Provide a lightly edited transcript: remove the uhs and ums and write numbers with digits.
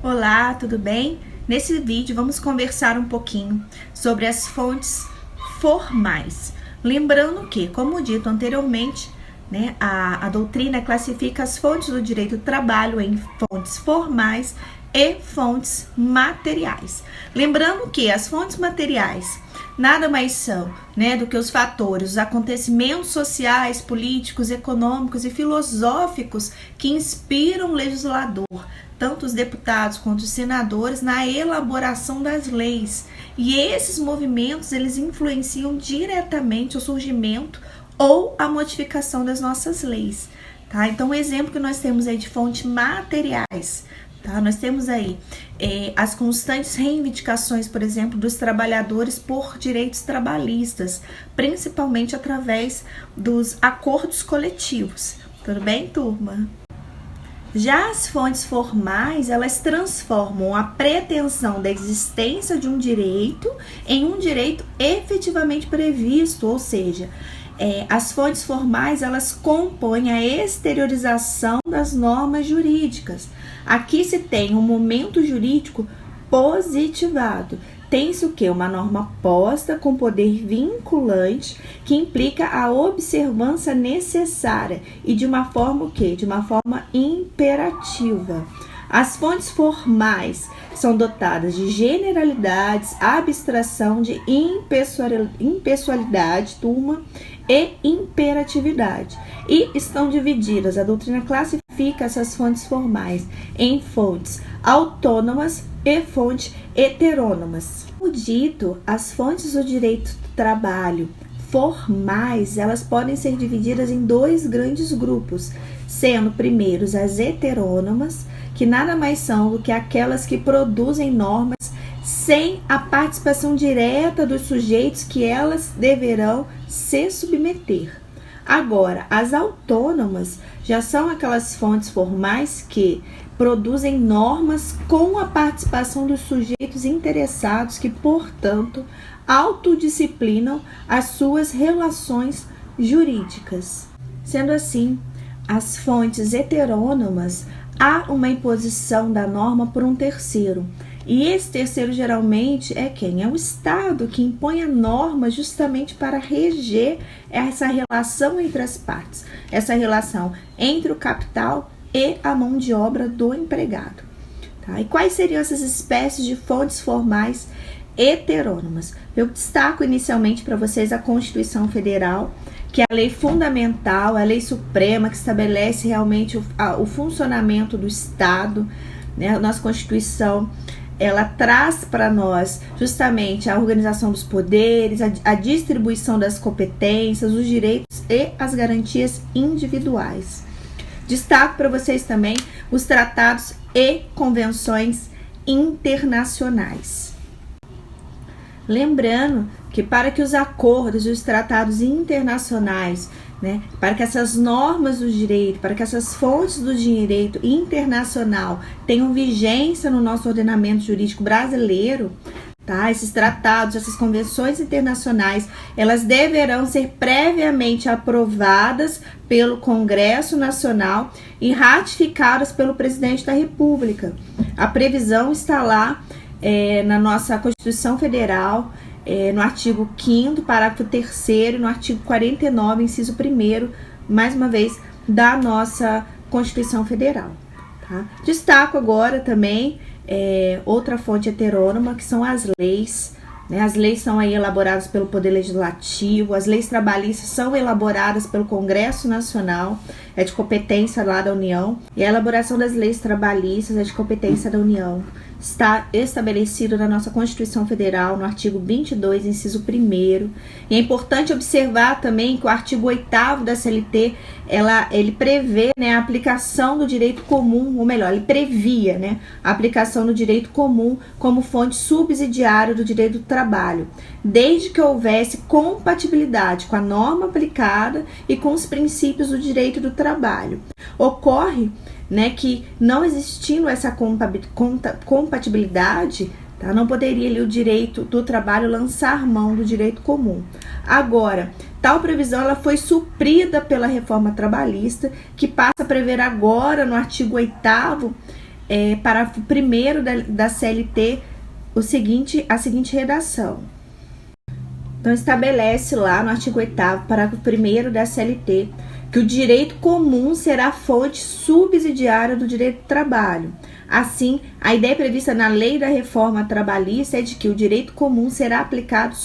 Olá, tudo bem? Nesse vídeo vamos conversar um pouquinho sobre as fontes formais. Lembrando que, como dito anteriormente, a doutrina classifica as fontes do direito do trabalho em fontes formais e fontes materiais. Lembrando que as fontes materiais nada mais são do que os fatores, os acontecimentos sociais, políticos, econômicos e filosóficos que inspiram o legislador, tanto os deputados quanto os senadores, na elaboração das leis. E esses movimentos, eles influenciam diretamente o surgimento ou a modificação das nossas leis. Tá? Então, um exemplo que nós temos aí de fontes materiais, tá? Nós temos aí as constantes reivindicações, por exemplo, dos trabalhadores por direitos trabalhistas, principalmente através dos acordos coletivos. Tudo bem, turma? Já as fontes formais, elas transformam a pretensão da existência de um direito em um direito efetivamente previsto, ou seja, as fontes formais, elas compõem a exteriorização das normas jurídicas. Aqui se tem um momento jurídico positivado. Tem-se o quê? Uma norma posta com poder vinculante que implica a observância necessária e de uma forma o quê? De uma forma imperativa. As fontes formais são dotadas de generalidades, abstração, de impessoalidade, turma, e imperatividade. E estão divididas, a doutrina classifica essas fontes formais em fontes autônomas e fontes heterônomas. Como dito, as fontes do direito do trabalho formais, elas podem ser divididas em dois grandes grupos, sendo primeiros as heterônomas, que nada mais são do que aquelas que produzem normas sem a participação direta dos sujeitos que elas deverão se submeter. Agora, as autônomas já são aquelas fontes formais que produzem normas com a participação dos sujeitos interessados que, portanto, autodisciplinam as suas relações jurídicas. Sendo assim, as fontes heterônomas, há uma imposição da norma por um terceiro. E esse terceiro geralmente é quem? É o Estado, que impõe a norma justamente para reger essa relação entre as partes, essa relação entre o capital e a mão de obra do empregado. Tá? E quais seriam essas espécies de fontes formais heterônomas? Eu destaco inicialmente para vocês a Constituição Federal, que é a lei fundamental, a lei suprema que estabelece realmente o funcionamento do Estado. A nossa Constituição, ela traz para nós justamente a organização dos poderes, a distribuição das competências, os direitos e as garantias individuais. Destaco para vocês também os tratados e convenções internacionais. Lembrando que para que os acordos e os tratados internacionais, para que essas normas do direito, para que essas fontes do direito internacional tenham vigência no nosso ordenamento jurídico brasileiro, tá? Esses tratados, essas convenções internacionais, elas deverão ser previamente aprovadas pelo Congresso Nacional e ratificadas pelo Presidente da República. A previsão está lá na nossa Constituição Federal, no artigo 5º, parágrafo 3º, no artigo 49, inciso 1º, mais uma vez, da nossa Constituição Federal. Tá? Destaco agora também outra fonte heterônoma, que são as leis. As leis são aí elaboradas pelo Poder Legislativo, as leis trabalhistas são elaboradas pelo Congresso Nacional, é de competência lá da União, e a elaboração das leis trabalhistas é de competência da União. Está estabelecido na nossa Constituição Federal, no artigo 22, inciso 1º. E é importante observar também que o artigo 8º da CLT, ele prevê a aplicação do direito comum, ou melhor, ele previa a aplicação do direito comum como fonte subsidiária do direito do trabalho, desde que houvesse compatibilidade com a norma aplicada e com os princípios do direito do trabalho. Ocorre que não existindo essa compatibilidade, tá, não poderia ali o direito do trabalho lançar mão do direito comum. Agora, tal previsão ela foi suprida pela reforma trabalhista, que passa a prever agora no artigo 8º parágrafo 1º da CLT, a seguinte redação. Então, estabelece lá no artigo 8º, parágrafo 1º da CLT, que o direito comum será fonte subsidiária do direito do trabalho. Assim, a ideia prevista na Lei da Reforma Trabalhista é de que o direito comum será aplicado